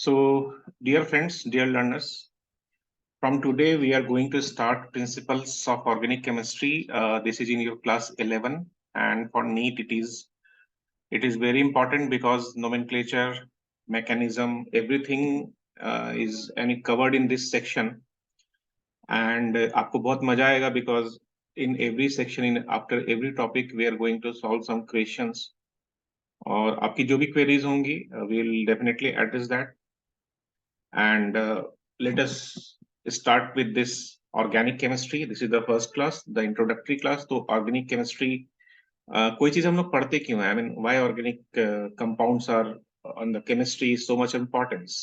So, dear friends, dear learners, from today we are going to start Principles of Organic Chemistry. This is in your class 11, and for NEET it is very important because nomenclature, mechanism, everything is covered in this section, and आपको बहुत मजा आएगा because in every section, in after every topic, we are going to solve some questions. और आपकी जो भी queries होंगी, we'll definitely address that. And let us start with this organic chemistry. This is the first class, the introductory class. तो organic chemistry कोई चीज हम लोग पढ़ते क्यों है? I mean, why organic compounds are on the chemistry is so much importance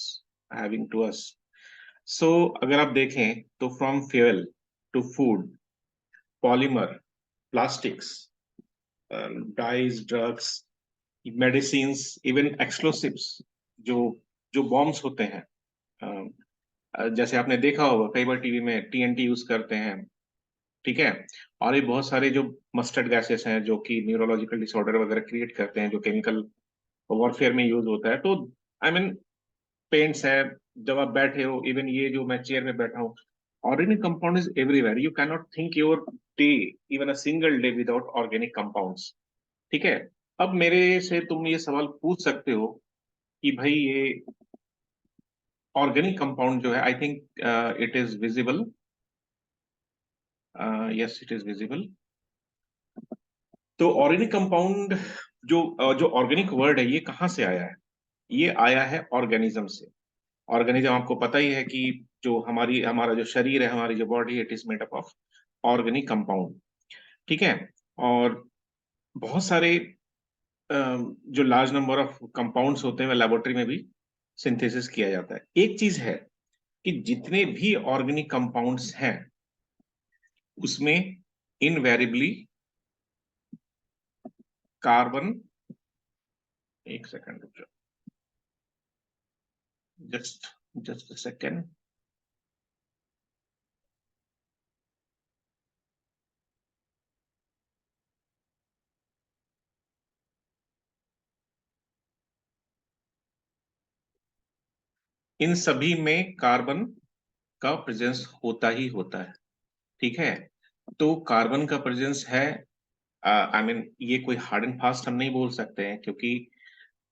having to us. So अगर आप देखें तो from fuel to food, polymer, plastics, dyes, drugs, medicines, even explosives, जो जो bombs होते हैं, जैसे आपने देखा होगा कई बार टीवी में टीएनटी यूज करते हैं, ठीक है। और ये बहुत सारे जो मस्टर्ड गैसेस हैं जो कि न्यूरोलॉजिकल डिसऑर्डर वगैरह क्रिएट करते हैं, जो केमिकल वॉरफेयर में यूज होता है। तो आई मीन पेंट्स है, जब आप बैठे हो, इवन ये जो मैं चेयर में बैठा हूँ, organic compound is everywhere. You can not think your day, even a single day without organic compounds, ठीक है। अब मेरे से तुम ये सवाल पूछ सकते हो कि भाई ये ऑर्गेनिक कंपाउंड जो है, I think it is visible, yes it is visible. तो ऑर्गेनिक कंपाउंड जो ऑर्गेनिक वर्ड है, ये कहाँ से आया है? ये आया है ऑर्गेनिज्म से। ऑर्गेनिज्म आपको पता ही है कि जो हमारा जो शरीर है, हमारी जो बॉडी है, it is made up of organic compound, ठीक है। और बहुत सारे जो लार्ज नंबर ऑफ कंपाउंड्स होते हैं, लेबोरेटरी में भी सिंथेसिस किया जाता है। एक चीज है कि जितने भी ऑर्गेनिक कंपाउंड्स हैं उसमें इनवेरिबली कार्बन, एक सेकंड रुक जाओ, जस्ट अ सेकंड। इन सभी में कार्बन का प्रेजेंस होता ही होता है, ठीक है। तो कार्बन का प्रेजेंस है, आई मीन ये कोई हार्ड एंड फास्ट हम नहीं बोल सकते हैं, क्योंकि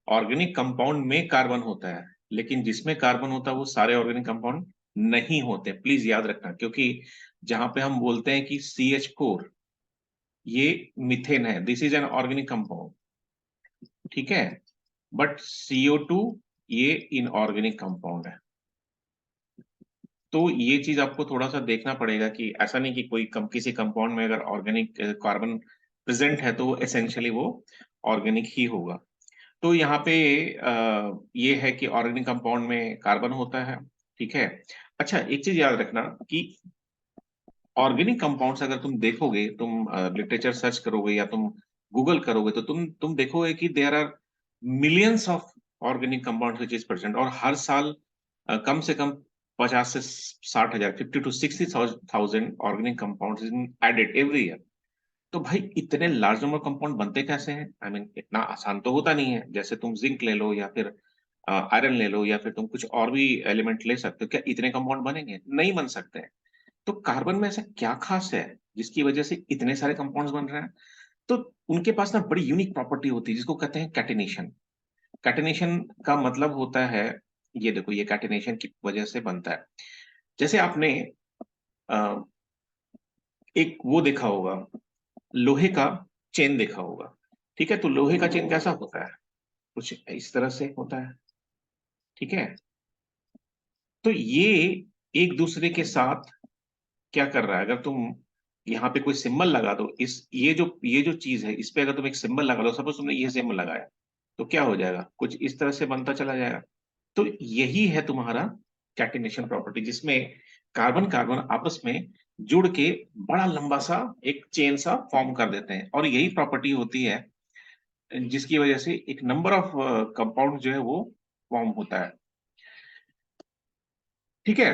ऑर्गेनिक कंपाउंड में कार्बन होता है, लेकिन जिसमें कार्बन होता है वो सारे ऑर्गेनिक कंपाउंड नहीं होते। प्लीज याद रखना, क्योंकि जहां पे हम बोलते हैं कि CH4 ये मीथेन है, this is an organic compound, ठीक है। बट CO2 ये इनऑर्गेनिक कंपाउंड है। तो ये चीज आपको थोड़ा सा देखना पड़ेगा कि ऐसा नहीं कि किसी कंपाउंड में अगर ऑर्गेनिक कार्बन प्रेजेंट है तो एसेंशियली वो ऑर्गेनिक ही होगा। तो यहाँ पे ये है कि ऑर्गेनिक कंपाउंड में कार्बन होता है, ठीक है। अच्छा, एक चीज याद रखना कि ऑर्गेनिक कंपाउंड्स अगर तुम देखोगे, तुम लिटरेचर सर्च करोगे या तुम गूगल करोगे, तो तुम देखोगे कि there are millions of organic compounds which is present. और हर साल कम से कम 50 से 60,000, 50 to 60,000 organic compounds is added every year. तो भाई इतने लार्ज नंबर कंपाउंड बनते कैसे हैं? आई मीन इतना आसान तो होता नहीं है। जैसे तुम जिंक ले लो या फिर आयरन ले लो या फिर तुम कुछ और भी एलिमेंट ले सकते हो, क्या इतने कंपाउंड बनेंगे? नहीं बन सकते हैं। तो कार्बन में ऐसा क्या खास है जिसकी वजह से इतने सारे कंपाउंड्स बन रहे हैं? तो उनके पास ना बड़ी यूनिक प्रॉपर्टी होती है जिसको कहते हैं कैटिनेशन। कैटिनेशन का मतलब होता है, ये देखो, ये कैटिनेशन की वजह से बनता है। जैसे आपने अ, एक वो देखा होगा, लोहे का चेन देखा होगा, ठीक है। तो लोहे का चेन कैसा होता है? कुछ इस तरह से होता है, ठीक है। तो ये एक दूसरे के साथ क्या कर रहा है? अगर तुम यहाँ पे कोई सिंबल लगा दो, इस ये जो चीज है, इस पे अगर तुम एक सिंबल लगा दो, सपोज तुमने ये सिंबल लगाया, तो क्या हो जाएगा? कुछ इस तरह से बनता चला जाएगा। तो यही है तुम्हारा कैटिनेशन प्रॉपर्टी, जिसमें कार्बन कार्बन आपस में जुड़ के बड़ा लंबा सा एक चेन सा फॉर्म कर देते हैं। और यही प्रॉपर्टी होती है जिसकी वजह से एक नंबर ऑफ कंपाउंड जो है वो फॉर्म होता है, ठीक है।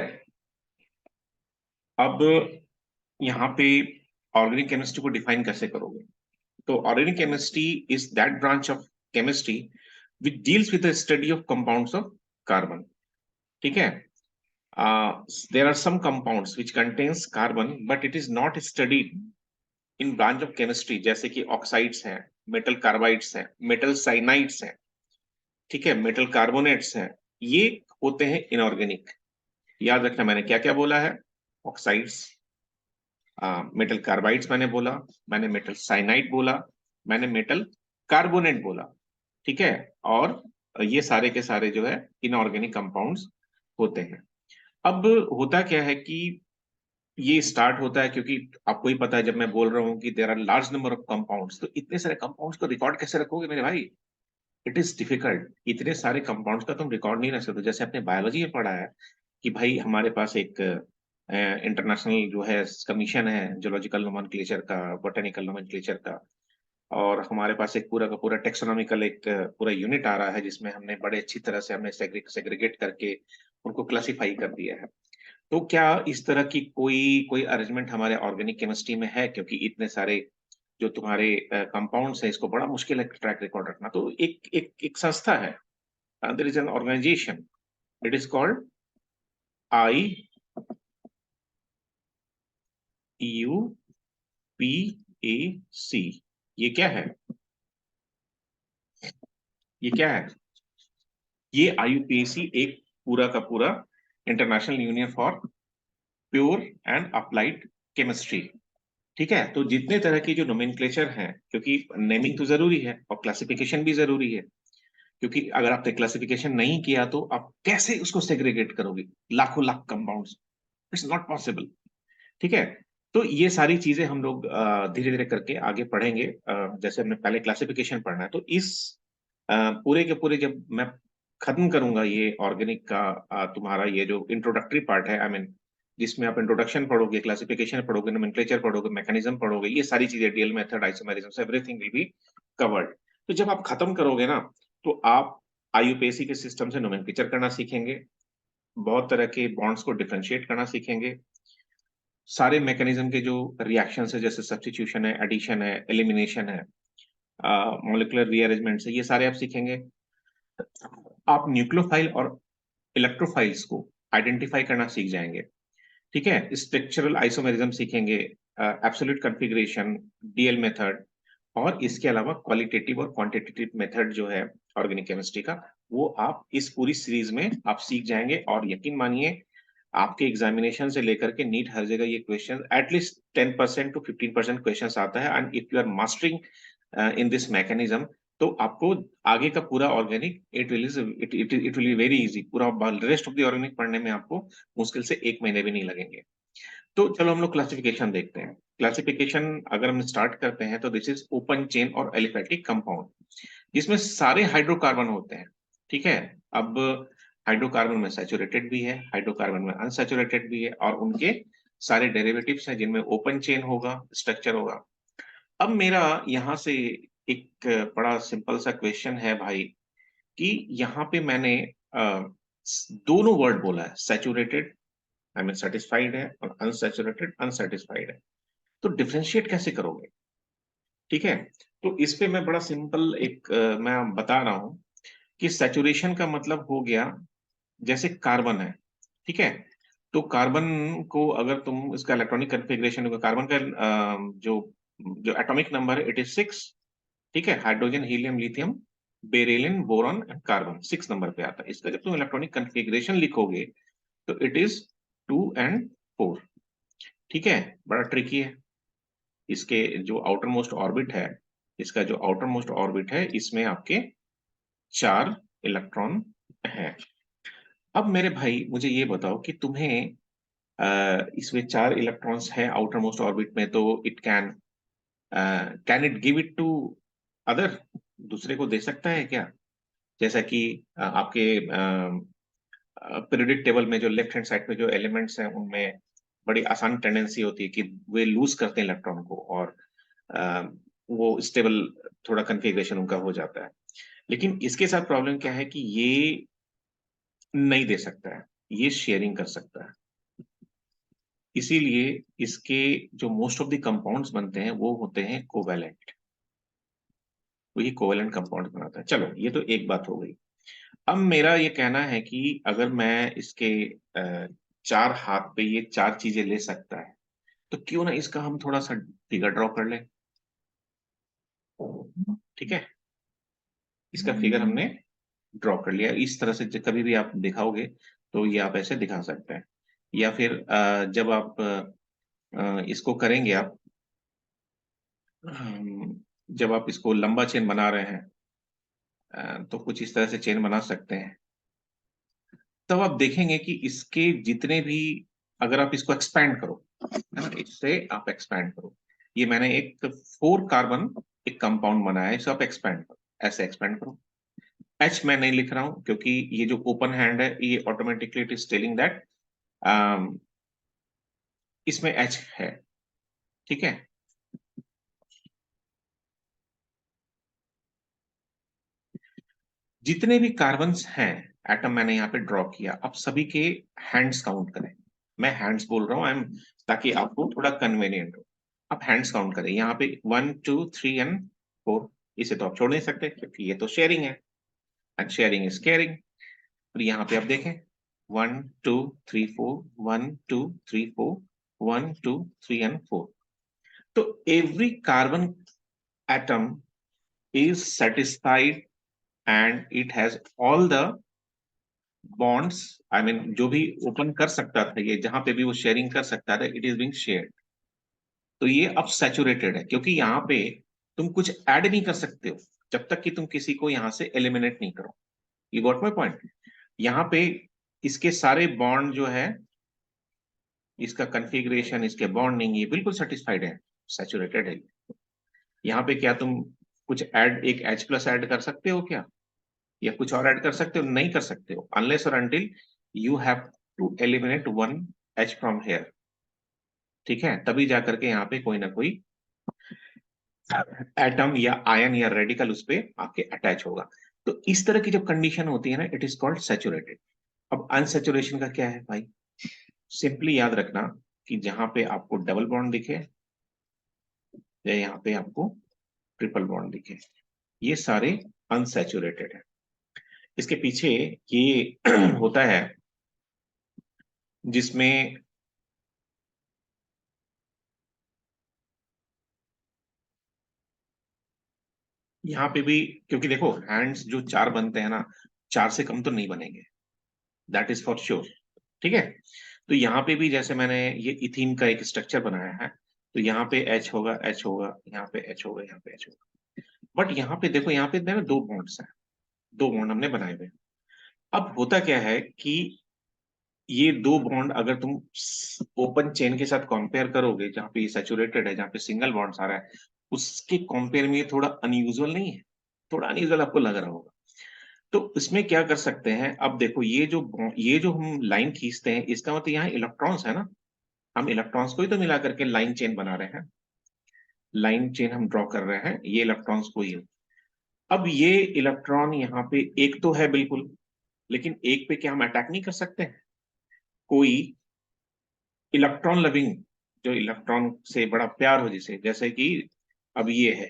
अब यहाँ पे ऑर्गेनिक केमिस्ट्री को डिफाइन कैसे करोगे? तो organic chemistry is that branch of chemistry which deals with the study of compounds of carbon. ठीक है। There are some compounds which contains carbon but it is not studied in branch of chemistry, जैसे कि oxides हैं, metal carbides हैं, metal cyanides हैं, ठीक है, metal carbonates हैं, ये होते हैं इनऑर्गेनिक। याद रखना मैंने क्या क्या बोला है, ऑक्साइड्स, मेटल कार्बाइड्स मैंने बोला, मैंने मेटल साइनाइड बोला, मैंने मेटल कार्बोनेट बोला, ठीक है। और ये सारे के सारे जो है इनऑर्गेनिक कंपाउंड्स होते हैं। अब होता क्या है कि ये स्टार्ट होता है क्योंकि आपको ही पता है, जब मैं बोल रहा हूँ कि there are large number of compounds, तो इतने सारे कंपाउंड्स को रिकॉर्ड कैसे रखोगे मेरे भाई? इट इज डिफिकल्ट, इतने सारे कंपाउंड्स का तुम रिकॉर्ड नहीं रख सकते। जैसे आपने बायोलॉजी में पढ़ा है कि भाई हमारे पास एक इंटरनेशनल जो है कमीशन है जोलॉजिकल नोमेनक्लेचर का, बोटेनिकल नोमेनक्लेचर का, और हमारे पास एक पूरा का पूरा टेक्सोनॉमिकल एक पूरा यूनिट आ रहा है जिसमें हमने बड़े अच्छी तरह से हमने सेग्रीगेट करके उनको क्लासिफाई कर दिया है। तो क्या इस तरह की कोई कोई अरेंजमेंट हमारे ऑर्गेनिक केमिस्ट्री में है? क्योंकि इतने सारे जो तुम्हारे कंपाउंड्स है, इसको बड़ा मुश्किल है ट्रैक रिकॉर्ड रखना। तो एक एक एक संस्था है, there is an organization, it is called IUPAC। ये क्या है? ये क्या है? ये IUPAC एक पूरा का पूरा international union for pure and applied chemistry, ठीक है। तो जितने तरह की जो नोमेनक्लेचर हैं, क्योंकि नेमिंग तो जरूरी है और क्लासिफिकेशन भी जरूरी है, क्योंकि अगर आपने क्लासिफिकेशन नहीं किया तो आप कैसे उसको सेग्रीगेट करोगे, लाखों lakh compounds, it's not possible, ठीक है। तो ये सारी चीजें हम लोग धीरे धीरे करके आगे पढ़ेंगे। जैसे हमने पहले क्लासिफिकेशन पढ़ना है, तो इस पूरे के पूरे जब मैं खत्म करूंगा ये ऑर्गेनिक का तुम्हारा ये जो इंट्रोडक्टरी पार्ट है, आई मीन जिसमें आप इंट्रोडक्शन पढ़ोगे, क्लासिफिकेशन पढ़ोगे, नोमेनक्लेचर पढ़ोगे, मैकेनिज्म पढ़ोगे, ये सारी चीजें DL method, isomerism, everything will be covered. तो जब आप खत्म करोगे ना, तो आप आईयूपीएसी के सिस्टम से नोमेनक्लेचर करना सीखेंगे, बहुत तरह के बॉन्ड्स को डिफरेंशिएट करना सीखेंगे, सारे मैकेनिज्म के जो रिएक्शन है, जैसे सब्स्टिट्यूशन है, एडिशन है, एलिमिनेशन है, मॉलिक्यूलर रीअरेंजमेंट है, ये सारे आप सीखेंगे। आप न्यूक्लियोफाइल और इलेक्ट्रोफाइल्स को आइडेंटिफाई करना सीख जाएंगे, ठीक है। स्ट्रक्चरल आइसोमेरिज्म सीखेंगे, एब्सोल्यूट कॉन्फ़िगरेशन, डीएल मेथड, और इसके अलावा क्वालिटेटिव और क्वांटिटेटिव मेथड जो है ऑर्गेनिक केमिस्ट्री का, वो आप इस पूरी सीरीज में आप सीख जाएंगे। और यकीन मानिए, आपके एग्जामिनेशन से लेकर के नीट हर जगह ये क्वेश्चन एटलीस्ट 10% to 15% क्वेश्चन आता है। And if you are mastering in this mechanism, तो आपको आगे का पूरा organic it will be very easy. पूरा रेस्ट ऑफ द ऑर्गेनिक पढ़ने में आपको मुश्किल से 1 महीने भी नहीं लगेंगे। तो चलो हम लोग क्लासिफिकेशन देखते हैं। क्लासिफिकेशन अगर हम स्टार्ट करते हैं, तो दिस इज ओपन चेन और एलिफेटिक कंपाउंड, जिसमें सारे हाइड्रोकार्बन होते हैं, ठीक है। अब हाइड्रोकार्बन में सैचुरेटेड भी है, हाइड्रोकार्बन में अनसैचुरेटेड भी है, और उनके सारे डेरिवेटिव्स हैं जिनमें ओपन चेन होगा, स्ट्रक्चर होगा। अब मेरा यहाँ से एक बड़ा सिंपल सा क्वेश्चन है भाई, कि यहाँ पे मैंने दोनों वर्ड बोला है, सैचुरेटेड आई मीन सेटिस्फाइड है, और अनसैचुरेटेड अनसेटिस्फाइड है। तो डिफरेंशिएट कैसे करोगे? ठीक है। तो इस पे मैं बड़ा सिंपल एक मैं बता रहा हूं कि सैचुरेशन का मतलब हो गया, जैसे कार्बन है, ठीक है। तो कार्बन को अगर तुम इसका इलेक्ट्रॉनिक कन्फिग्रेशन होगा, कार्बन का जो जो एटॉमिक नंबर है, इट इज 6, ठीक है। Hydrogen, helium, lithium, beryllium, boron and carbon 6 number पे आता है। इसका जब तुम इलेक्ट्रॉनिक कन्फिग्रेशन लिखोगे, तो इट इज 2 and 4, ठीक है। बड़ा ट्रिकी है। इसके जो आउटर मोस्ट ऑर्बिट है, इसका जो आउटर मोस्ट ऑर्बिट है, इसमें आपके 4 इलेक्ट्रॉन है। अब मेरे भाई मुझे ये बताओ कि तुम्हें इसमें 4 इलेक्ट्रॉन्स है आउटर मोस्ट ऑर्बिट में, तो it can it give it to other, दूसरे को दे सकता है क्या? जैसा कि आपके पीरियोडिक टेबल में जो लेफ्ट हैंड साइड पे जो एलिमेंट्स हैं, उनमें बड़ी आसान टेंडेंसी होती है कि वे लूज करते हैं इलेक्ट्रॉन को, और अ, वो स्टेबल थोड़ा कन्फिग्रेशन उनका हो जाता है। लेकिन इसके साथ प्रॉब्लम क्या है कि ये नहीं दे सकता है, ये शेयरिंग कर सकता है। इसीलिए इसके जो मोस्ट ऑफ द कंपाउंड्स बनते हैं, वो होते हैं कोवैलेंट, वही कोवैलेंट कंपाउंड बनाता है। चलो, ये तो एक बात हो गई। अब मेरा ये कहना है कि अगर मैं इसके चार हाथ पे ये चार चीजें ले सकता है, तो क्यों ना इसका हम थोड़ा सा फिगर ड्रॉ कर लें। ठीक है, इसका फिगर हमने ड्रॉ कर लिया। इस तरह से कभी भी आप दिखाओगे तो ये आप ऐसे दिखा सकते हैं। या फिर जब आप इसको करेंगे आप, जब आप इसको लंबा चेन बना रहे हैं, तो कुछ इस तरह से चेन बना सकते हैं। तब आप देखेंगे कि इसके जितने भी, अगर आप इसको एक्सपैंड करो, है ना, इससे आप एक्सपैंड करो। ये मैंने एक 4 कार्बन एक कंपाउंड बनाया है, इसे आप एक्सपैंड करो, ऐसे एक्सपैंड करो। एच मैं नहीं लिख रहा हूं क्योंकि ये जो ओपन हैंड है ये automatically it is telling that इसमें एच है। ठीक है, जितने भी कार्बन्स हैं, एटम मैंने यहाँ पे ड्रॉ किया, अब सभी के हैंड्स काउंट करें। मैं हैंड्स बोल रहा हूँ, आई एम, ताकि आपको थोड़ा कन्वीनियंट हो। आप हैंड्स काउंट करें, यहाँ पे 1 2 3 एंड 4। इसे तो आप छोड़ नहीं सकते क्योंकि ये तो शेयरिंग है, एंड शेयरिंग इज केयरिंग। और यहाँ पे आप देखें, 1 2 3 4, 1 2 3 4, 1 2 3 एंड 4। तो every carbon atom is satisfied and it has all the bonds, I mean जो भी ओपन कर सकता था, ये जहां पे भी वो शेयरिंग कर सकता था, इट इज बिंग शेयर्ड। तो ये अब सैचुरेटेड है, क्योंकि यहाँ पे तुम कुछ ऐड नहीं कर सकते हो जब तक कि तुम किसी को यहाँ से एलिमिनेट नहीं करो। You got my point. यहाँ पे इसके सारे बॉन्ड जो है, इसका कन्फिग्रेशन, इसके बॉन्डिंग, ये बिल्कुल सेटिस्फाइड है, सैचुरेटेड है। यहाँ पे क्या तुम कुछ ऐड, एक H प्लस ऐड कर सकते हो क्या, या कुछ और ऐड कर सकते हो? नहीं कर सकते हो, अनलेस और until you have to eliminate one H from here. ठीक है, तभी जाकर के यहाँ पे कोई ना कोई एटम या आयन या रेडिकल उस पे आपके अटैच होगा। तो इस तरह की जब कंडीशन होती है ना, इट इज कॉल्ड सैचुरेटेड। अब अनसैचुरेशन का क्या है भाई? सिंपली याद रखना कि जहां पे आपको डबल बॉन्ड दिखे या यहाँ पे आपको ट्रिपल बॉन्ड दिखे, ये सारे अनसैचुरेटेड है। इसके पीछे ये होता है जिसमें यहाँ पे भी, क्योंकि देखो हैंड्स जो चार बनते हैं ना, चार से कम तो नहीं बनेंगे, दैट इज फॉर श्योर। ठीक है, तो यहाँ पे भी जैसे मैंने ये इथीन का एक स्ट्रक्चर बनाया है, तो यहाँ पे एच होगा, एच होगा, यहाँ पे एच होगा, यहाँ पे एच होगा। बट यहाँ पे देखो, यहाँ पे ना दो बॉन्ड्स हैं, दो बॉन्ड हमने बनाए हुए हैं। अब होता क्या है कि ये दो बॉन्ड अगर तुम ओपन चेन के साथ कंपेयर करोगे, जहाँ पे सैचुरेटेड है, जहाँ पे सिंगल बॉन्ड्स आ रहा है, उसके कंपेयर में ये थोड़ा अनयूजुअल नहीं है? थोड़ा अनयूजुअल आपको लग रहा होगा। तो इसमें क्या कर सकते हैं, अब देखो ये जो हम लाइन खींचते हैं, इसका मतलब यहाँ इलेक्ट्रॉन्स है ना, हम इलेक्ट्रॉन्स को ही तो मिला करके लाइन चेन बना रहे हैं। लाइन चेन हम ड्रॉ कर रहे हैं, ये इलेक्ट्रॉन्स को ही। अब ये इलेक्ट्रॉन यहाँ पे एक तो है बिल्कुल, लेकिन एक पे क्या हम अटैक नहीं कर सकते हैं? कोई इलेक्ट्रॉन लविंग, जो इलेक्ट्रॉन से बड़ा प्यार हो, जिसे, जैसे कि अब ये है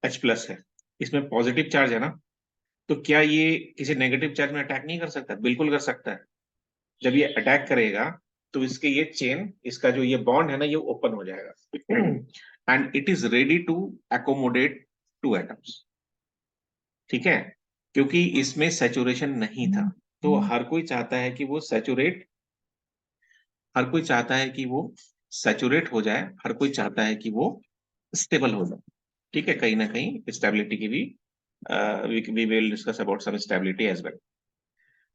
H प्लस है, इसमें पॉजिटिव चार्ज है ना, तो क्या ये किसी नेगेटिव चार्ज में अटैक नहीं कर सकता? बिल्कुल कर सकता है। जब ये अटैक करेगा तो इसके ये चेन, इसका जो ये बॉन्ड है ना, ये ओपन हो जाएगा and it is ready to accommodate two atoms. ठीक है, क्योंकि इसमें सैचुरेशन नहीं था, तो हर कोई चाहता है कि वो सैचुरेट, हर कोई चाहता है कि वो सैचुरेट हो जाए, हर कोई चाहता है कि वो स्टेबल हो जाए। ठीक है, कहीं ना कहीं स्टेबिलिटी की भी, we will discuss about some stability as well.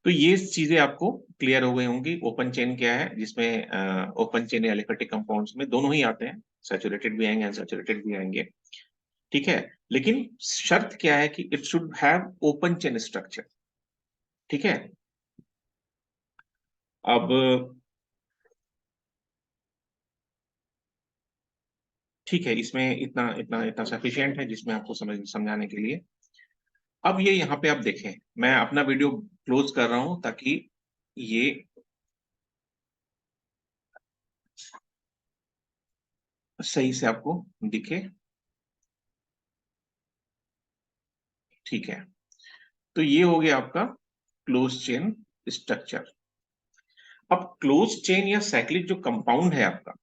तो ये चीजें आपको क्लियर हो गई होंगी। ओपन चेन क्या है, जिसमें ओपन चेन एलिफेटिक कंपाउंड्स में दोनों ही आते हैं, सैचुरेटेड भी आएंगे, अनसैचुरेटेड भी आएंगे। ठीक है, लेकिन शर्त क्या है कि it should have open chain structure. ठीक है, अब ठीक है, इसमें इतना इतना इतना सफिशियंट है जिसमें आपको समझाने के लिए। अब ये यहाँ पे आप देखें, मैं अपना वीडियो क्लोज कर रहा हूं ताकि ये सही से आपको दिखे। ठीक है, तो ये हो गया आपका क्लोज चेन स्ट्रक्चर। अब क्लोज चेन या साइक्लिक जो कंपाउंड है आपका,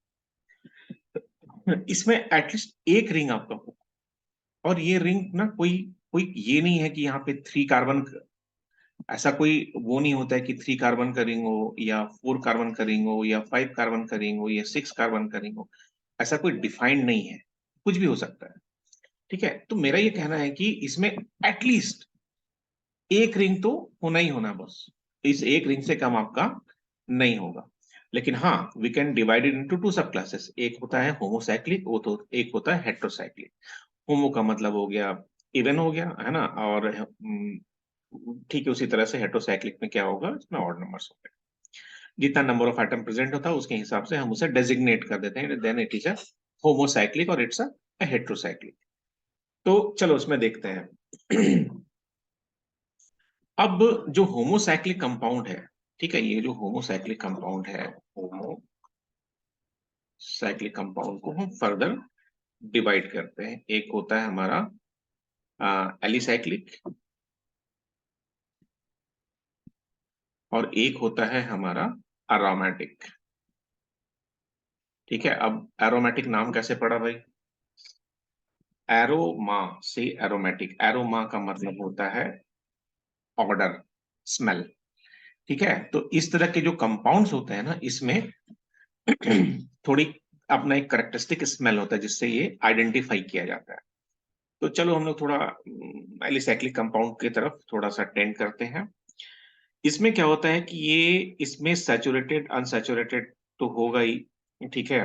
इसमें एटलीस्ट एक रिंग आपका हो, और ये रिंग ना कोई कोई ये नहीं है कि यहाँ पे 3 कार्बन, ऐसा कोई वो नहीं होता है कि 3 कार्बन का रिंग हो या 4 कार्बन का रिंग हो या 5 कार्बन का रिंग हो या 6 कार्बन का रिंग हो। ऐसा कोई डिफाइंड नहीं है, कुछ भी हो सकता है। ठीक है, तो मेरा ये कहना है कि इसमें एटलीस्ट एक रिंग तो होना ही होना, बस इस एक रिंग से कम आपका नहीं होगा। लेकिन हाँ, we can divide it into 2 sub classes. एक होता है होमोसाइक्लिक, वो तो एक होता है हेट्रोसाइक्लिक। होमो का मतलब हो गया इवन हो गया, है ना, और ठीक है, उसी तरह से हेट्रोसाइक्लिक में क्या होगा, इसमें ऑड नंबर्स होंगे। जितना नंबर ऑफ आइटम प्रेजेंट होता है उसके हिसाब से हम उसे डेजिग्नेट कर देते हैं, then it is a homocyclic और इट्स अ हेट्रोसाइक्लिक। तो चलो उसमें देखते हैं। अब जो होमोसाइक्लिक कंपाउंड है, ठीक है, ये जो होमोसाइक्लिक कंपाउंड है, होमोसाइक्लिक कंपाउंड को हम फर्दर डिवाइड करते हैं। एक होता है हमारा एलिसाइक्लिक, और एक होता है हमारा अरोमेटिक। ठीक है, अब एरोमेटिक नाम कैसे पड़ा भाई? एरोमा से एरोमेटिक। एरोमा का मतलब होता है ऑर्डर, स्मेल। ठीक है, तो इस तरह के जो कंपाउंड्स होते हैं ना, इसमें थोड़ी अपना एक करेक्टरिस्टिक स्मेल होता है जिससे ये आइडेंटिफाई किया जाता है। तो चलो हम लोग थोड़ा एलिसाइक्लिक कंपाउंड की तरफ थोड़ा सा टेंड करते हैं। इसमें क्या होता है कि ये इसमें सैचुरेटेड अनसैचुरेटेड तो होगा ही, ठीक है।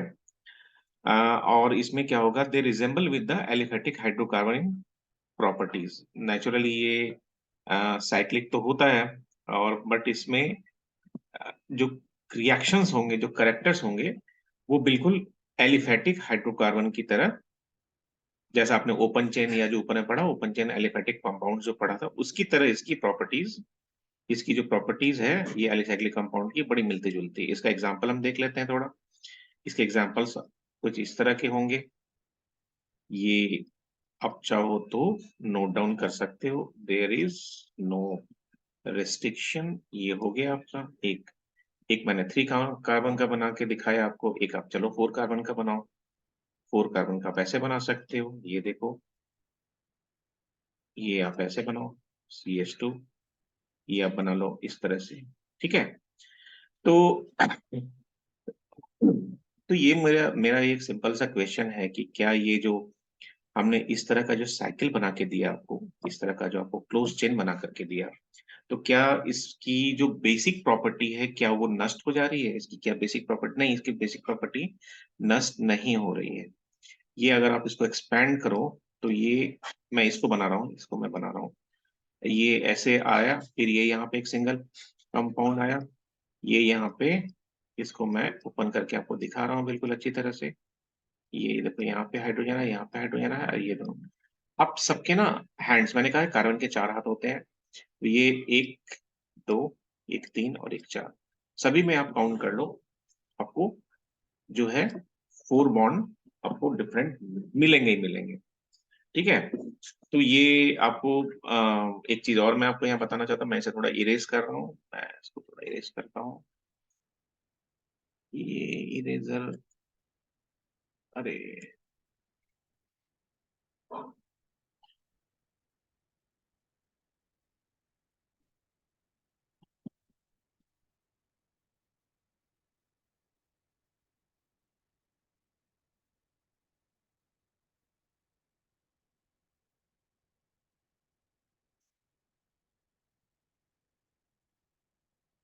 और इसमें क्या होगा, they resemble with the aliphatic hydrocarbon in properties. Naturally ये साइक्लिक तो होता है, और बट इसमें जो रिएक्शंस होंगे, जो करेक्टर्स होंगे, वो बिल्कुल एलिफेटिक हाइड्रोकार्बन की तरह, जैसा आपने ओपन चेन या जो ऊपर में पढ़ा ओपन चेन एलिफेटिक कंपाउंड जो पढ़ा था, उसकी तरह इसकी प्रॉपर्टीज, इसकी जो प्रॉपर्टीज है ये एलिसाइक्लिक कंपाउंड की बड़ी मिलती जुलती है। इसका एग्जांपल हम देख लेते हैं थोड़ा। इसके एग्जांपल्स कुछ इस तरह के होंगे। ये आप चाहो तो नोट डाउन कर सकते हो, देयर इज नो रेस्ट्रिक्शन। ये हो गया आपका एक। एक मैंने 3 कार्बन का बना के दिखाया आपको, एक आप चलो 4 कार्बन का बनाओ। 4 कार्बन का आप ऐसे बना सकते हो, ये देखो, ये आप ऐसे बनाओ CH2, ये आप बना लो इस तरह से। ठीक है, तो तो ये मेरा मेरा एक सिंपल सा क्वेश्चन है कि क्या ये जो हमने इस तरह का जो साइकिल बना के दिया आपको, इस तरह का जो आपको क्लोज चेन बना करके दिया, तो क्या इसकी जो बेसिक प्रॉपर्टी है क्या वो नष्ट हो जा रही है? इसकी क्या बेसिक प्रॉपर्टी? नहीं, इसकी बेसिक प्रॉपर्टी नष्ट नहीं हो रही है। ये अगर आप इसको एक्सपैंड करो, तो ये मैं इसको बना रहा हूँ, इसको मैं बना रहा हूँ, ये ऐसे आया, फिर ये यहाँ पे एक सिंगल कंपाउंड आया, ये यहाँ पे, इसको मैं ओपन करके आपको दिखा रहा हूँ बिल्कुल अच्छी तरह से। ये देखो, यहाँ पे हाइड्रोजन है, यहाँ पे हाइड्रोजन है, और ये दोनों। अब सबके ना हैंड्स, मैंने कहा है कार्बन के 4 हाथ होते हैं, तो ये 1 2, एक 3 और एक 4, सभी में आप काउंट कर लो, आपको जो है 4 बॉन्ड आपको डिफरेंट मिलेंगे ही मिलेंगे। ठीक है, तो ये आपको एक चीज और मैं आपको यहाँ बताना चाहता हूँ, मैं इसे थोड़ा इरेज कर रहा हूँ, मैं इसको थोड़ा इरेज करता हूँ। ये इरेजर, अरे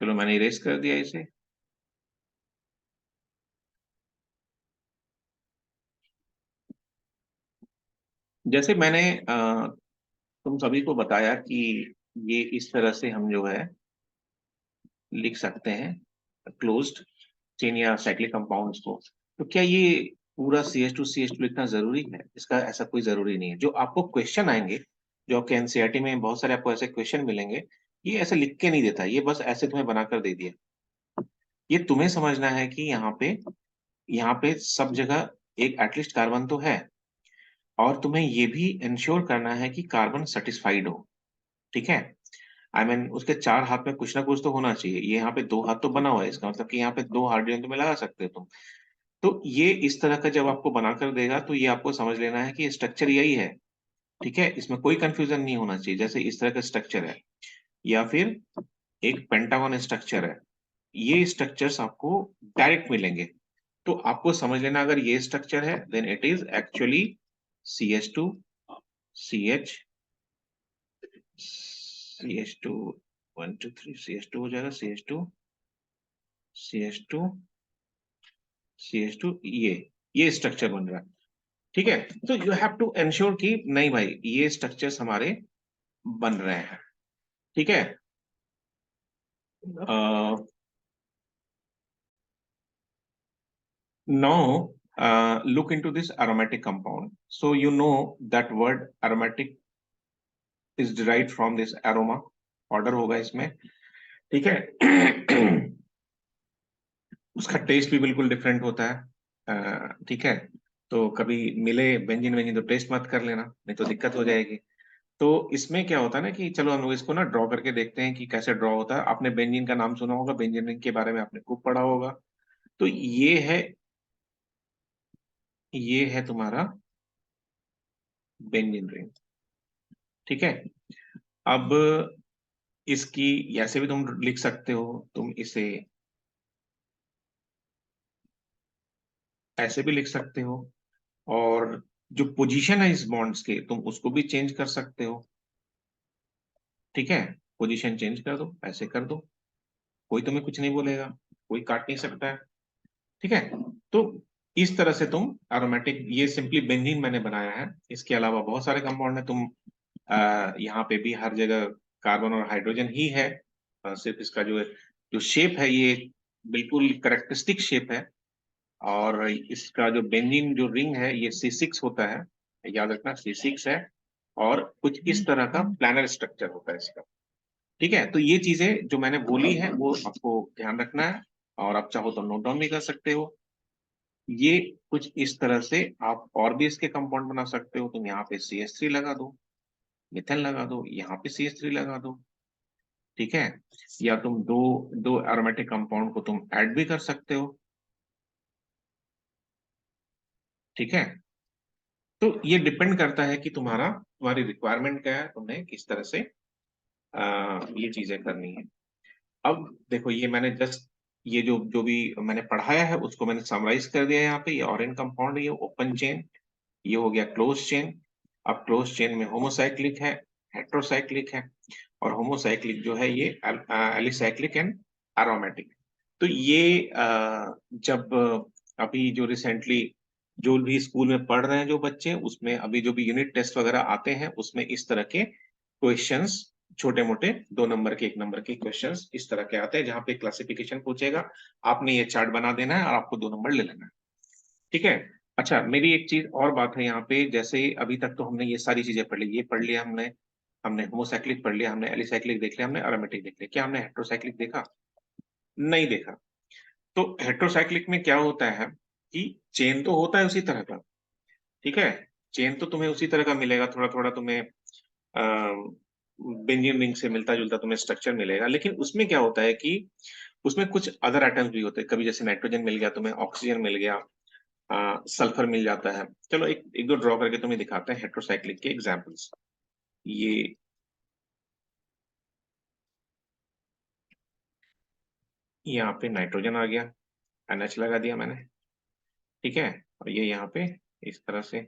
चलो मैंने इरेज कर दिया इसे। जैसे मैंने तुम सभी को बताया कि ये इस तरह से हम जो है लिख सकते हैं क्लोज्ड चेन या साइक्लिक कंपाउंड्स को। तो क्या ये पूरा CH2 लिखना जरूरी है? इसका ऐसा कोई जरूरी नहीं है। जो आपको क्वेश्चन आएंगे, जो आपके एनसीईआरटी में बहुत सारे आपको ऐसे क्वेश्चन मिलेंगे, ये ऐसे लिख के नहीं देता, ये बस ऐसे तुम्हें बनाकर दे दिया। ये तुम्हें समझना है कि यहाँ पे सब जगह एक एटलीस्ट कार्बन तो है, और तुम्हें ये भी इंश्योर करना है कि कार्बन सेटिस्फाइड हो। ठीक है, आई मीन उसके चार हाथ में कुछ ना कुछ तो होना चाहिए। ये यहाँ पे दो हाथ तो बना हुआ है, इसका मतलब कि यहाँ पे दो हार्डियन तो में लगा सकते हो तुम। तो ये इस तरह का जब आपको बनाकर देगा तो ये आपको समझ लेना है कि स्ट्रक्चर यही है। ठीक है, इसमें कोई कंफ्यूजन नहीं होना चाहिए। जैसे इस तरह का स्ट्रक्चर है, या फिर एक पेंटागन स्ट्रक्चर है, ये स्ट्रक्चर्स आपको डायरेक्ट मिलेंगे। तो आपको समझ लेना, अगर ये स्ट्रक्चर है then it is actually CH2 CH CH2 1 2 3 CH2 हो जाएगा, CH2 CH2 ये स्ट्रक्चर बन रहा है। ठीक है, तो यू हैव टू एंश्योर कि नहीं भाई ये स्ट्रक्चर्स हमारे बन रहे हैं। ठीक है। Now, look into this aromatic compound. So you know that word aromatic is derived from this aroma. Order होगा इसमें। ठीक है। उसका टेस्ट भी बिल्कुल डिफरेंट होता है। ठीक है, तो कभी मिले बेंजीन वेंजीन तो टेस्ट मत कर लेना, नहीं तो दिक्कत हो जाएगी। तो इसमें क्या होता है ना कि चलो हम लोग इसको ना ड्रॉ करके देखते हैं कि कैसे ड्रॉ होता है। आपने बेंजीन का नाम सुना होगा, बेंजीन रिंग के बारे में आपने खूब पढ़ा होगा। तो ये है तुम्हारा बेंजीन रिंग। ठीक है। अब इसकी ऐसे भी तुम लिख सकते हो, तुम इसे ऐसे भी लिख सकते हो। और जो पोजीशन है इस बॉन्ड्स के, तुम उसको भी चेंज कर सकते हो। ठीक है, पोजीशन चेंज कर दो, ऐसे कर दो, कोई तुम्हें कुछ नहीं बोलेगा, कोई काट नहीं सकता है। ठीक है। तो इस तरह से तुम एरोमेटिक, ये सिंपली बेंजीन मैंने बनाया है, इसके अलावा बहुत सारे कंपाउंड है। तुम यहाँ पे भी हर जगह कार्बन और हाइड्रोजन ही है। सिर्फ इसका जो जो शेप है ये बिल्कुल करेक्टरिस्टिक शेप है। और इसका जो बेंजीन जो रिंग है ये C6 होता है, याद रखना C6 है। और कुछ इस तरह का प्लानर स्ट्रक्चर होता है इसका। ठीक है, तो ये चीजें जो मैंने बोली है वो आपको ध्यान रखना है। और आप चाहो तो नोट डाउन भी कर सकते हो। ये कुछ इस तरह से आप और भी इसके कंपाउंड बना सकते हो। तुम यहाँ पे CH3 लगा दो, मिथेन लगा दो, यहाँ पे CH3 लगा दो। ठीक है, या तुम दो दो एरोमेटिक कंपाउंड को तुम ऐड भी कर सकते हो। ठीक है, तो ये डिपेंड करता है कि तुम्हारी रिक्वायरमेंट क्या है, तुम्हें किस तरह से ये चीजें करनी है। अब देखो, ये मैंने जस्ट ये जो जो भी मैंने पढ़ाया है उसको मैंने समराइज कर दिया है यहाँ पे। ये ऑरेंज कंपाउंड, ये ओपन चेन, ये हो गया क्लोज चेन। अब क्लोज चेन में होमोसाइक्लिक है, हेट्रोसाइक्लिक है, और होमोसाइक्लिक जो है ये एलिसाइक्लिक एंड एरोमेटिक। तो ये जब अभी जो रिसेंटली जो भी स्कूल में पढ़ रहे हैं जो बच्चे, उसमें अभी जो भी यूनिट टेस्ट वगैरह आते हैं उसमें इस तरह के क्वेश्चंस, छोटे मोटे 2 नंबर के 1 नंबर के क्वेश्चंस इस तरह के आते हैं, जहाँ पे क्लासिफिकेशन पूछेगा, आपने ये चार्ट बना देना है और आपको 2 नंबर ले लेना है। ठीक है। अच्छा, मेरी एक चीज और बात है यहाँ पे। जैसे अभी तक तो हमने ये सारी चीजें पढ़ ली, ये पढ़ लिया हमने, हमने होमोसाइक्लिक पढ़ लिया, हमने एलिसाइक्लिक देख लिया, हमने एरोमेटिक देख लिया। क्या हमने हेट्रोसाइक्लिक देखा? नहीं देखा। तो हेट्रोसाइक्लिक में क्या होता है कि चेन तो होता है उसी तरह का। ठीक है, चेन तो तुम्हें उसी तरह का मिलेगा, थोड़ा थोड़ा तुम्हें बेंजीन रिंग से मिलता जुलता तुम्हें स्ट्रक्चर मिलेगा। लेकिन उसमें क्या होता है कि उसमें कुछ अदर एटम्स भी होते हैं। कभी जैसे नाइट्रोजन मिल गया तुम्हें, ऑक्सीजन मिल गया, सल्फर मिल जाता है। चलो एक एक दो ड्रॉ करके तुम्हें दिखाते हैं हेट्रोसाइक्लिक के एग्जांपल्स। ये यहाँ पे नाइट्रोजन आ गया, NH लगा दिया मैंने। ठीक है, और ये यहाँ पे इस तरह से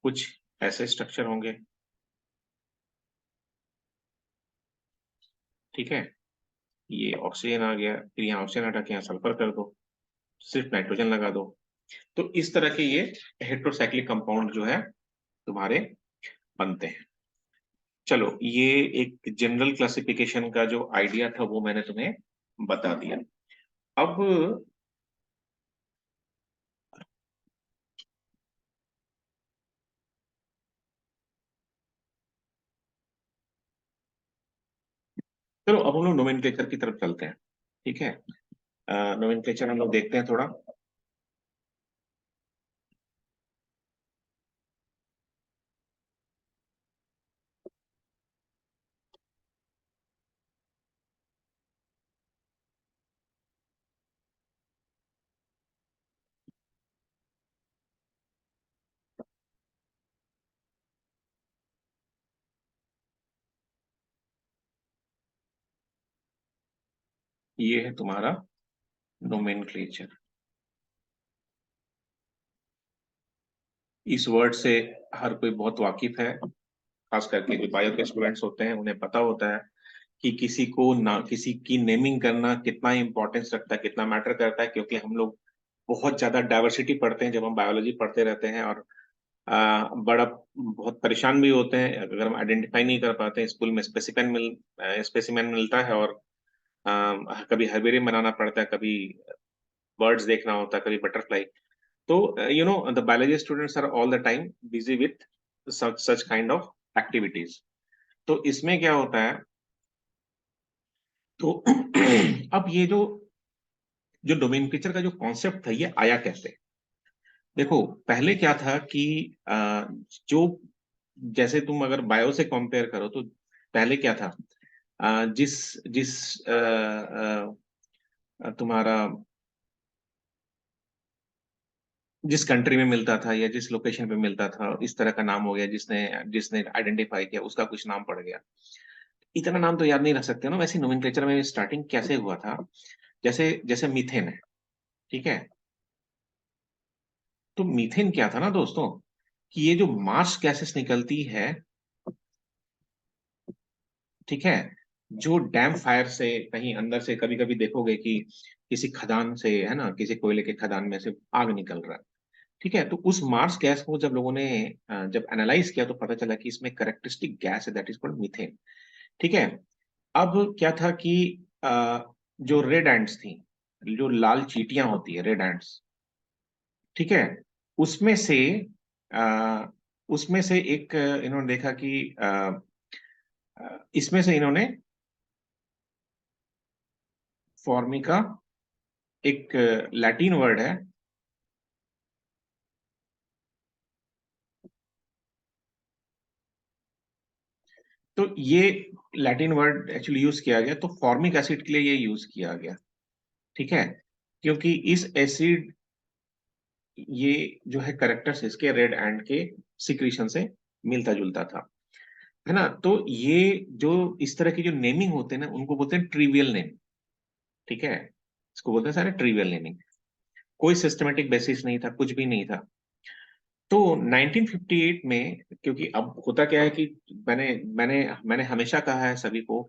कुछ ऐसे स्ट्रक्चर होंगे। ठीक है, ये ऑक्सीजन आ गया, फिर यहाँ ऑक्सीजन हटा के यहाँ सल्फर कर दो, सिर्फ नाइट्रोजन लगा दो। तो इस तरह के ये हेट्रोसाइक्लिक कंपाउंड जो है तुम्हारे बनते हैं। चलो, ये एक जनरल क्लासिफिकेशन का जो आइडिया था वो मैंने तुम्हें बता दिया। अब चलो, अब हम लोग नोमेनक्लेचर की तरफ चलते हैं। ठीक है, नोमेनक्लेचर हम लोग देखते हैं थोड़ा। ये है तुम्हारा नोमेनक्लेचर। इस वर्ड से हर कोई बहुत वाकिफ है, खास करके जो बायो के स्टूडेंट्स होते हैं उन्हें पता होता है कि किसी को ना, किसी की नेमिंग करना कितना इंपॉर्टेंस रखता है, कितना मैटर करता है, क्योंकि हम लोग बहुत ज्यादा डाइवर्सिटी पढ़ते हैं जब हम बायोलॉजी पढ़ते रहते हैं, और बड़ा बहुत परेशान भी होते हैं अगर हम आइडेंटिफाई नहीं कर पाते हैं। स्कूल में स्पेसिमेन मिलता है, और कभी हर्बेरियम बनाना पड़ता है, कभी बर्ड्स देखना होता है, कभी बटरफ्लाई। तो the biology students are all the time busy with such such kind of activities. तो इसमें क्या होता है, तो अब ये जो जो डोमेनक्लेचर का जो कॉन्सेप्ट था ये आया कैसे। देखो, पहले क्या था कि जो, जैसे तुम अगर बायो से कंपेयर करो तो पहले क्या था, जिस जिस तुम्हारा जिस कंट्री में मिलता था या जिस लोकेशन पे मिलता था, इस तरह का नाम हो गया, जिसने जिसने आइडेंटिफाई किया उसका कुछ नाम पड़ गया। इतना नाम तो याद नहीं रख सकते ना। वैसे नोमेनक्लेचर में स्टार्टिंग कैसे हुआ था, जैसे जैसे मीथेन है, ठीक है। तो मीथेन क्या था ना दोस्तों, कि ये जो मार्स गैसेस निकलती है, ठीक है, जो डैम फायर से कहीं अंदर से, कभी कभी देखोगे कि किसी खदान से, है ना, किसी कोयले के खदान में से आग निकल रहा है, ठीक है। तो उस मार्स गैस को जब लोगों ने जब एनालाइज किया तो पता चला कि इसमें करेक्टरिस्टिक गैस है, दैट इज कॉल्ड मीथेन, ठीक है। अब क्या था कि जो रेड एंट्स थी, जो लाल चींटियां होती है, रेड एंट्स, ठीक है, उसमें से उसमें से एक इन्होंने देखा कि इसमें से इन्होंने फॉर्मिका, एक लैटिन वर्ड है, तो ये लैटिन वर्ड एक्चुअली यूज किया गया, तो फॉर्मिक एसिड के लिए ये यूज किया गया, ठीक है। क्योंकि इस एसिड, ये जो है करेक्टर्स इसके रेड एंड के सिक्रीशन से मिलता जुलता था, है ना। तो ये जो इस तरह की जो नेमिंग होते हैं ना, उनको बोलते हैं ट्रिवियल नेम, ठीक है। इसको बोलते हैं सारे ट्रिवियल नेमिंग। कोई सिस्टमेटिक बेसिस नहीं था, कुछ भी नहीं था। तो 1958 में, क्योंकि अब होता क्या है कि मैंने मैंने मैंने हमेशा कहा है सभी को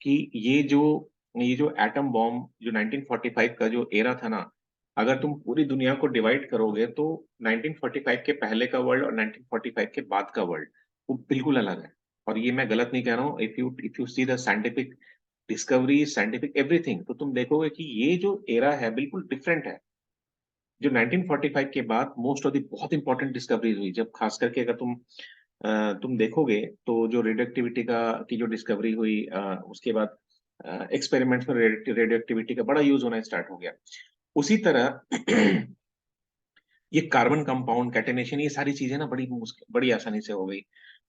कि ये जो एटम बॉम्ब, जो 1945 का जो एरा था ना, अगर तुम पूरी दुनिया को डिवाइड करोगे तो 1945 के पहले का वर्ल्ड और 1945 के बाद का वर्ल्ड वो बिल्कुल अलग है। और ये मैं गलत नहीं कह रहा हूँ। If you see the scientific discovery, scientific everything, तो तुम देखोगे कि ये जो एरा है बिल्कुल डिफरेंट है। जो 1945 के बाद मोस्ट ऑफ द बहुत इंपॉर्टेंट डिस्कवरीज हुई, जब खास करके अगर तुम देखोगे तो जो रेडियोएक्टिविटी का की जो डिस्कवरी हुई, उसके बाद एक्सपेरिमेंट्स में रेडियो एक्टिविटी का बड़ा यूज होना स्टार्ट हो गया। उसी तरह ये कार्बन कंपाउंड कैटेनेशन, ये सारी चीजें ना बड़ी आसानी से हो गई।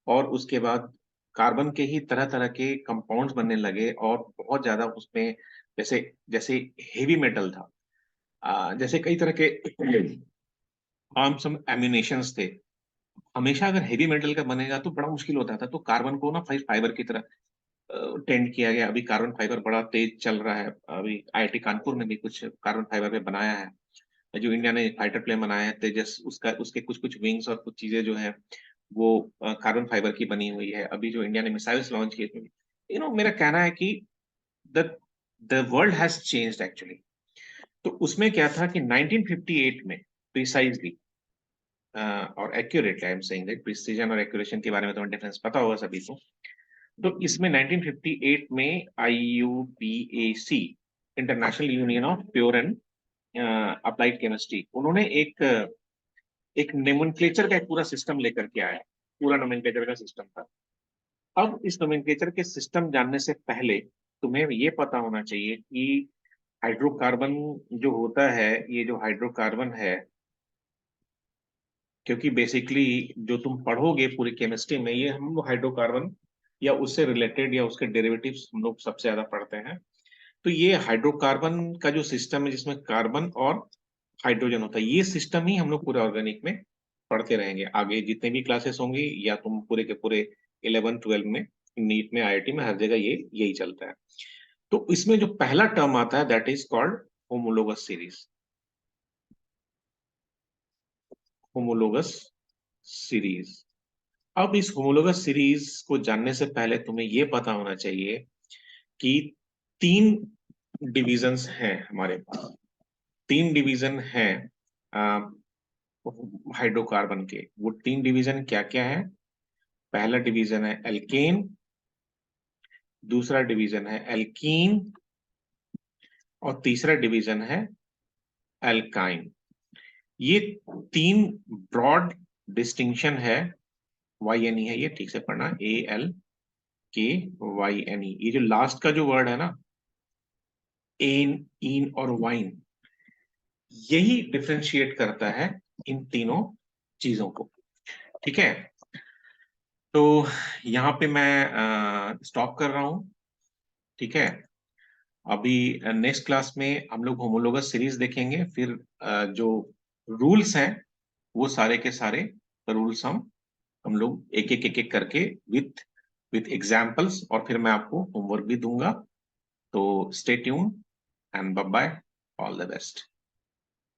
और उसके बाद कार्बन के ही तरह तरह के कंपाउंड्स बनने लगे, और बहुत ज्यादा उसमें, जैसे जैसे हेवी मेटल था, जैसे कई तरह के आर्म्स एम्यूनेशंस थे। हमेशा अगर हेवी मेटल का बनेगा तो बड़ा मुश्किल होता था, तो कार्बन को ना फाइबर की तरह टेंड किया गया। अभी कार्बन फाइबर बड़ा तेज चल रहा है, अभी आईआईटी कानपुर ने भी कुछ कार्बन फाइबर पे बनाया है। जो इंडिया ने फाइटर प्लेन बनाया है तेजस, उसका उसके कुछ कुछ विंग्स और कुछ चीजें जो है वो कार्बन फाइबर की बनी हुई है। अभी जो इंडिया ने मिसाइल्स लॉन्च किए, मेरा कहना है कि the the world has changed actually. तो उसमें क्या था कि 1958 में प्रिसाइजली, और accurately I am saying that, precision और एक्यूरेशन के बारे में तो डिफरेंस पता होगा सभी को। तो इसमें 1958 में IUPAC, international union of pure and applied chemistry, उन्होंने एक नोमेनक्लेचर का एक पूरा सिस्टम लेकर के आया। पूरा नोमेनक्लेचर का सिस्टम था। अब इस नोमेनक्लेचर के सिस्टम जानने से पहले तुम्हें ये पता होना चाहिए कि हाइड्रोकार्बन जो होता है, ये जो हाइड्रोकार्बन है, क्योंकि बेसिकली जो तुम पढ़ोगे पूरी केमिस्ट्री में, ये हम लोग हाइड्रोकार्बन या उससे रिलेटेड या उसके डेरिवेटिव्स हम लोग सबसे ज्यादा पढ़ते हैं। तो ये हाइड्रोकार्बन का जो सिस्टम है, जिसमें कार्बन और हाइड्रोजन होता है, ये सिस्टम ही हम लोग पूरे ऑर्गेनिक में पढ़ते रहेंगे आगे जितने भी क्लासेस होंगी, या तुम पूरे के पूरे 11 12 में, नीट में, आईआईटी में, हर जगह ये यही चलता है। तो इसमें जो पहला टर्म आता है that is called homologous series. Homologous series. अब इस होमोलोगस सीरीज को जानने से पहले तुम्हें यह पता होना चाहिए कि तीन डिविजन्स हैं हमारे पास। तीन डिवीजन हैं हाइड्रोकार्बन के। वो तीन डिवीजन क्या क्या है? पहला डिवीजन है एल्केन, दूसरा डिवीजन है एल्कीन, और तीसरा डिवीजन है एल्काइन। ये तीन ब्रॉड डिस्टिंक्शन है। वाई एन ई है, ये ठीक से पढ़ना, ALKYNE। ये जो लास्ट का जो वर्ड है ना, एन, इन और वाइन, यही डिफरेंशिएट करता है इन तीनों चीजों को। ठीक है, तो यहाँ पे मैं स्टॉप कर रहा हूँ। ठीक है, अभी नेक्स्ट क्लास में हम लोग होमोलोगस सीरीज देखेंगे, फिर जो रूल्स हैं वो सारे के सारे रूल्स हम लोग एक एक करके विथ विथ एग्जाम्पल्स, और फिर मैं आपको होमवर्क भी दूंगा। तो stay tune and bye bye, all the best.